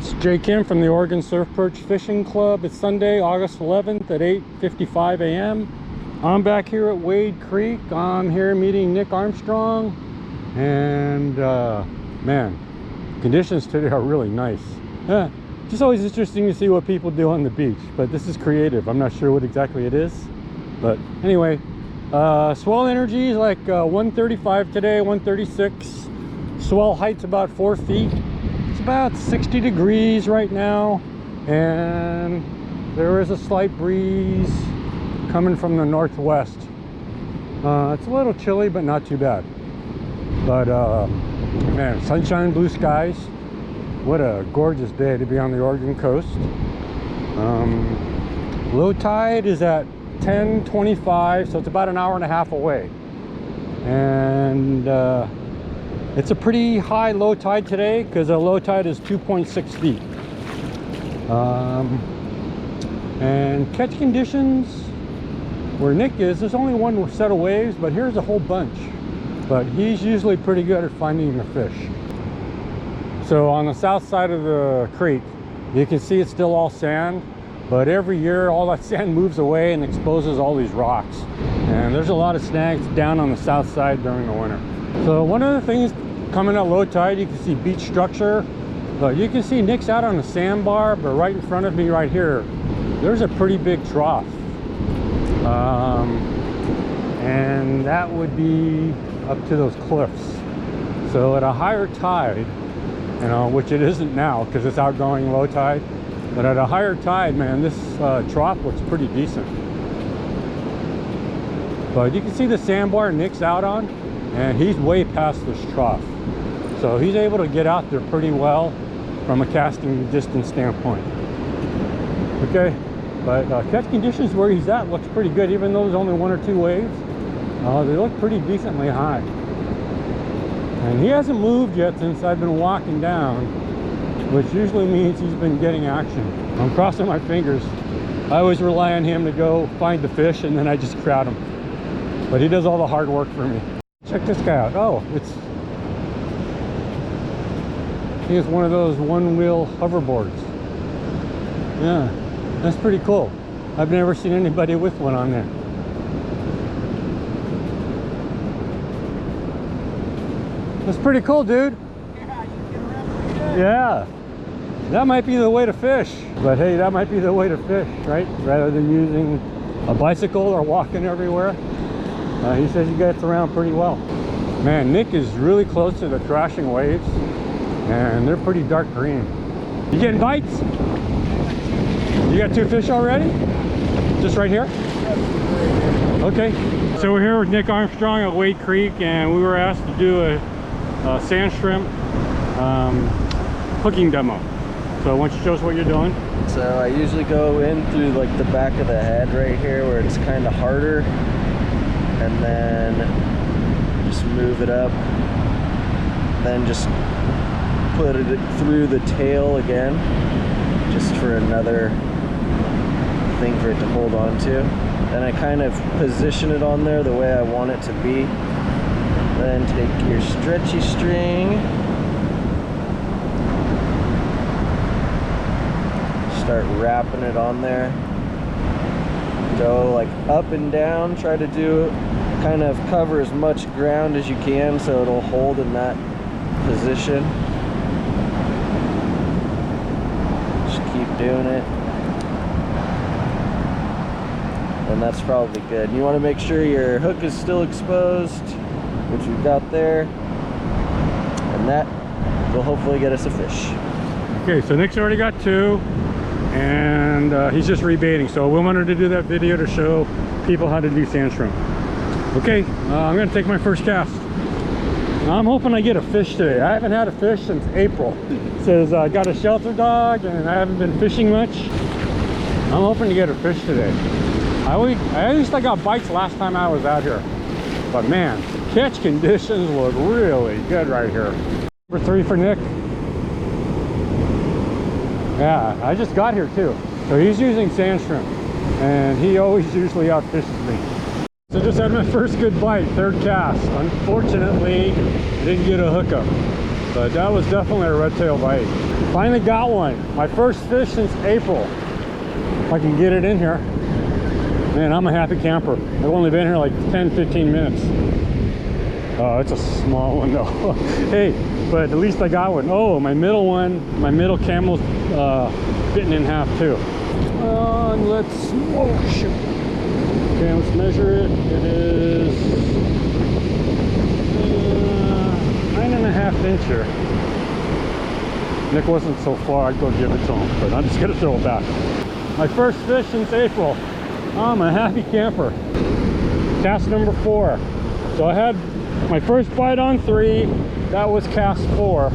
It's J. Kim from the Oregon Surf Perch Fishing Club. It's Sunday, August 11th at 8:55 a.m. I'm back here at Wade Creek. I'm here meeting Nick Armstrong, and man, conditions today are really nice. Just always interesting to see what people do on the beach, but this is creative. I'm not sure what exactly it is, but anyway, swell energy is like 135 today, 136. Swell height's about 4 feet. It's about 60 degrees right now, and there is a slight breeze coming from the northwest. It's a little chilly, but not too bad. But man, sunshine, blue skies. What a gorgeous day to be on the Oregon coast. Low tide is at 10:25, so it's about an hour and a half away. And it's a pretty high low tide today because the low tide is 2.6 feet. And catch conditions where Nick is, there's only one set of waves, but here's a whole bunch. But he's usually pretty good at finding the fish. So on the south side of the creek, you can see it's still all sand, but every year all that sand moves away and exposes all these rocks. And there's a lot of snags down on the south side during the winter. So one of the things coming at low tide, you can see beach structure, but you can see Nick's out on a sandbar, but right in front of me right here, there's a pretty big trough. And that would be up to those cliffs. So at a higher tide, you know, which it isn't now because it's outgoing low tide, but at a higher tide, man, this trough looks pretty decent. But you can see the sandbar Nick's out on, and he's way past this trough. So he's able to get out there pretty well from a casting distance standpoint. Okay, but catch conditions where he's at looks pretty good, even though there's only one or two waves. They look pretty decently high. And he hasn't moved yet since I've been walking down, which usually means he's been getting action. I'm crossing my fingers. I always rely on him to go find the fish, and then I just crowd him. But he does all the hard work for me. Check this guy out. Oh, he has one of those one-wheel hoverboards. Yeah, that's pretty cool. I've never seen anybody with one on there. That's pretty cool, dude. Yeah, that might be the way to fish. But hey, that might be the way to fish, right? Rather than using a bicycle or walking everywhere. He says he gets around pretty well. Man, Nick is really close to the crashing waves, and they're pretty dark green. You getting bites? You got 2 fish already? Just right here? Okay. So we're here with Nick Armstrong at Wade Creek, and we were asked to do a sand shrimp hooking demo. So why don't you show us what you're doing? So I usually go in through like the back of the head right here where it's kind of harder, and then just move it up, then just put it through the tail again, just for another thing for it to hold on to. Then I kind of position it on there the way I want it to be. Then take your stretchy string, start wrapping it on there, go like up and down, try to do kind of cover as much ground as you can so it'll hold in that position. Just keep doing it, and that's probably good. You want to make sure your hook is still exposed, which we've got there, and that will hopefully get us a fish. Okay, so Nick's already got 2, and he's just rebaiting. So we wanted to do that video to show people how to do sand shrimp. Okay, I'm gonna take my first cast. I'm hoping I get a fish today. I haven't had a fish since April. It says I got a shelter dog and I haven't been fishing much. I'm hoping to get a fish today. I at least I got bites last time I was out here. But man, catch conditions look really good right here. Number 3 for Nick. Yeah, I just got here too. So he's using sand shrimp, and he always usually outfishes me. So just had my first good bite, 3rd cast. Unfortunately, I didn't get a hookup, but that was definitely a red tail bite. Finally got one. My first fish since April. If I can get it in here. Man, I'm a happy camper. I've only been here like 10-15 minutes. Oh, it's a small one though. Hey, but at least I got one. Oh, my middle one, my middle camel's bitten in half too. And let's, oh shoot. Okay, let's measure it. It is 9.5 incher. Nick wasn't so far, I'd go give it to him, but I'm just gonna throw it back. My first fish since April. I'm a happy camper. Cast number 4. So I had my first bite on 3. That was cast 4.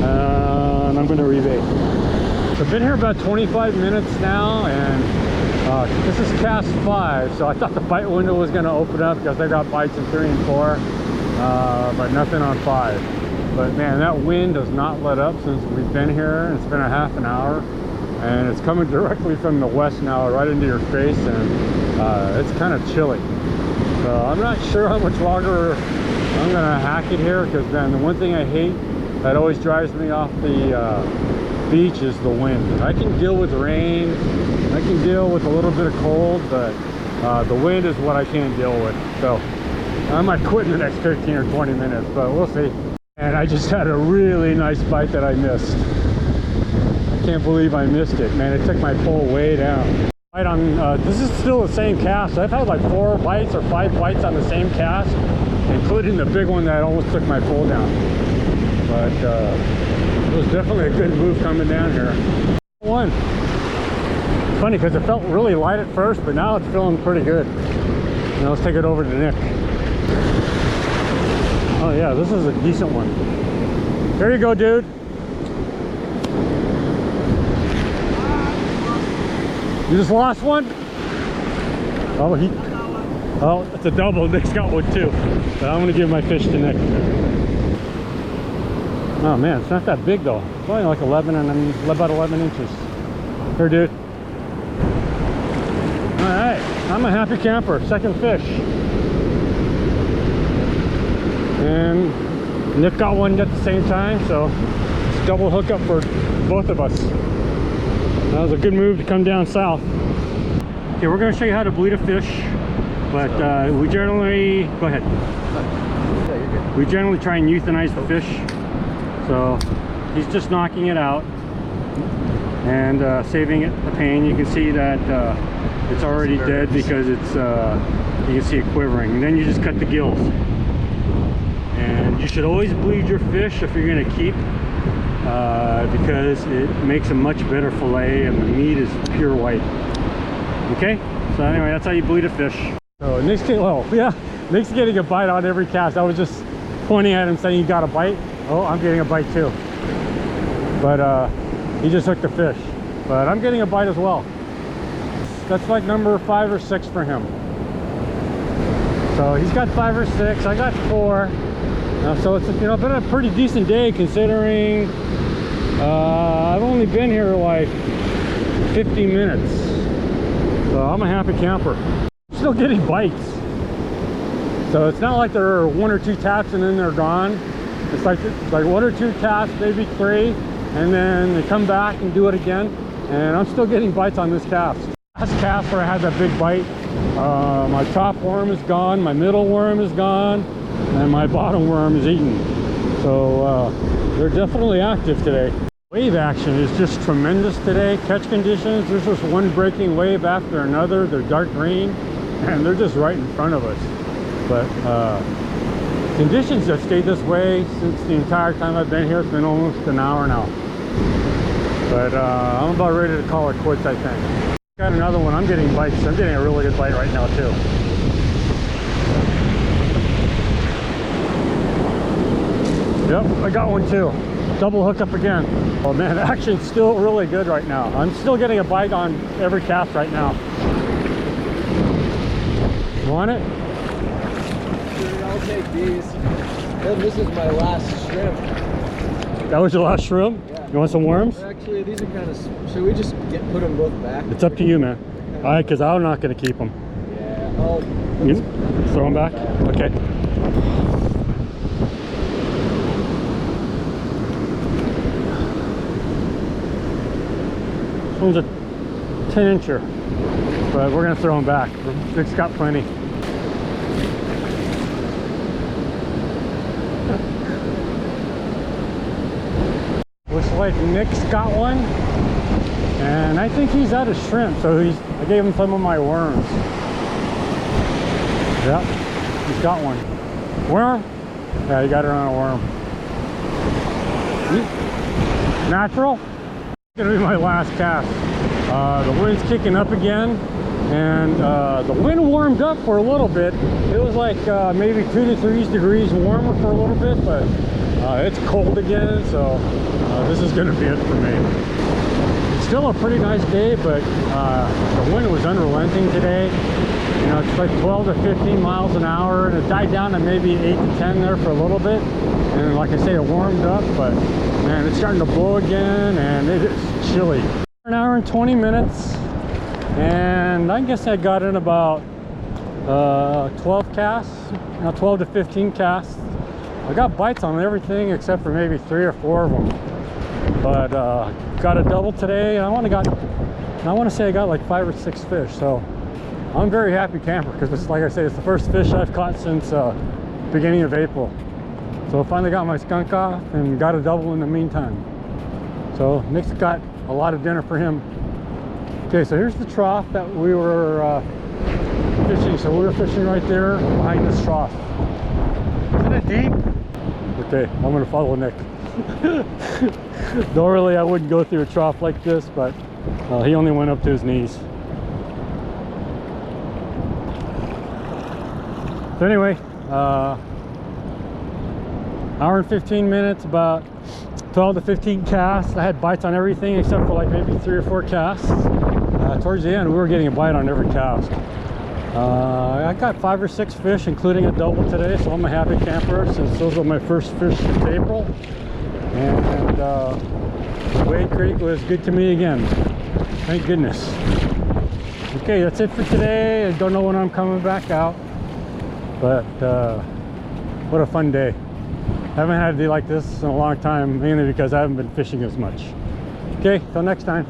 And I'm gonna rebait. So I've been here about 25 minutes now, and this is cast 5. So I thought the bite window was gonna open up because I got bites in 3 and 4, but nothing on 5. But man, that wind does not let up since we've been here. It's been a half an hour. And it's coming directly from the west now, right into your face, and it's kind of chilly. So I'm not sure how much longer I'm gonna hack it here, because then the one thing I hate that always drives me off the beach is the wind. I can deal with rain, I can deal with a little bit of cold, but the wind is what I can't deal with. So I might quit in the next 15 or 20 minutes, but we'll see. And I just had a really nice bite that I missed. Can't believe I missed it, man. It took my pole way down. Right on, this is still the same cast. I've had like 4 bites or 5 bites on the same cast, including the big one that almost took my pole down. But it was definitely a good move coming down here. One. Funny because it felt really light at first, but now it's feeling pretty good. Now let's take it over to Nick. Oh yeah, this is a decent one. There you go, dude. You just lost one? Oh, it's a double. Nick's got one too. But I'm gonna give my fish to Nick. Oh man, it's not that big though. It's only like 11 and about 11 inches. Here, dude. All right, I'm a happy camper. Second fish. And Nick got one at the same time, so it's a double hookup for both of us. That was a good move to come down south. Okay, we're going to show you how to bleed a fish, but we generally, go ahead. Yeah, you're good. We generally try and euthanize the fish. So he's just knocking it out and saving it the pain. You can see that it's already dead because it's, you can see it quivering. And then you just cut the gills. And you should always bleed your fish if you're going to keep. Because it makes a much better fillet and the meat is pure white. Okay, so anyway, that's how you bleed a fish. So Nick's getting a bite on every cast. I was just pointing at him saying, you got a bite? Oh, I'm getting a bite too. But he just hooked the fish. But I'm getting a bite as well. That's like number 5 or 6 for him. So he's got 5 or 6, I got 4. So it's, you know, been a pretty decent day considering I've only been here like 50 minutes. So I'm a happy camper. I'm still getting bites. So it's not like there are 1 or 2 taps and then they're gone. It's like 1 or 2 taps, maybe 3, and then they come back and do it again. And I'm still getting bites on this cast. Last cast where I had that big bite, my top worm is gone, my middle worm is gone, and my bottom worm is eaten. So they're definitely active today. Wave action is just tremendous today. Catch conditions, there's just one breaking wave after another. They're dark green and they're just right in front of us. But conditions have stayed this way since the entire time I've been here. It's been almost an hour now. But I'm about ready to call it quits, I think. Got another one. I'm getting bites. I'm getting a really good bite right now too. Yep, I got one too. Double hookup again. Oh man, the action's still really good right now. I'm still getting a bite on every cast right now. You want it? Sure, I'll take these. Then this is my last shrimp. That was your last shrimp? Yeah. You want some worms? Actually, these are kind of... Should we just put them both back? It's up to you, man. All right, because I'm not going to keep them. Yeah. Oh. You throw them back? Okay. one's a 10-incher, but we're gonna throw them back. Nick's got plenty. Looks like Nick's got one, and I think he's out of shrimp, so I gave him some of my worms. Yep, he's got one. Worm? Yeah, he got it on a worm. Natural? Gonna be my last cast. The wind's kicking up again, and the wind warmed up for a little bit. It was like maybe 2 to 3 degrees warmer for a little bit, but it's cold again, so this is gonna be it for me. It's still a pretty nice day, but the wind was unrelenting today. You know, it's like 12 to 15 miles an hour, and it died down to maybe 8 to 10 there for a little bit. And like I say, it warmed up, but man, it's starting to blow again, and it is chilly. An hour and 20 minutes, and I guess I got in about 12 casts, 12 to 15 casts. I got bites on everything except for maybe 3 or 4 of them. But got a double today, and I want to say I got like 5 or 6 fish. So I'm very happy camper, because it's, like I say, it's the first fish I've caught since beginning of April. So I finally got my skunk off and got a double in the meantime. So Nick's got a lot of dinner for him. Okay, so here's the trough that we were fishing. So we were fishing right there behind this trough. Isn't it deep? Okay, I'm gonna follow Nick. Normally I wouldn't go through a trough like this, but he only went up to his knees. So anyway, hour and 15 minutes, about 12 to 15 casts. I had bites on everything except for like maybe 3 or 4 casts. Towards the end, we were getting a bite on every cast. I got 5 or 6 fish, including a double today, so I'm a happy camper since those were my first fish since April. And Wade Creek was good to me again. Thank goodness. Okay, that's it for today. I don't know when I'm coming back out, but what a fun day. Haven't had a day like this in a long time, mainly because I haven't been fishing as much. Okay, till next time.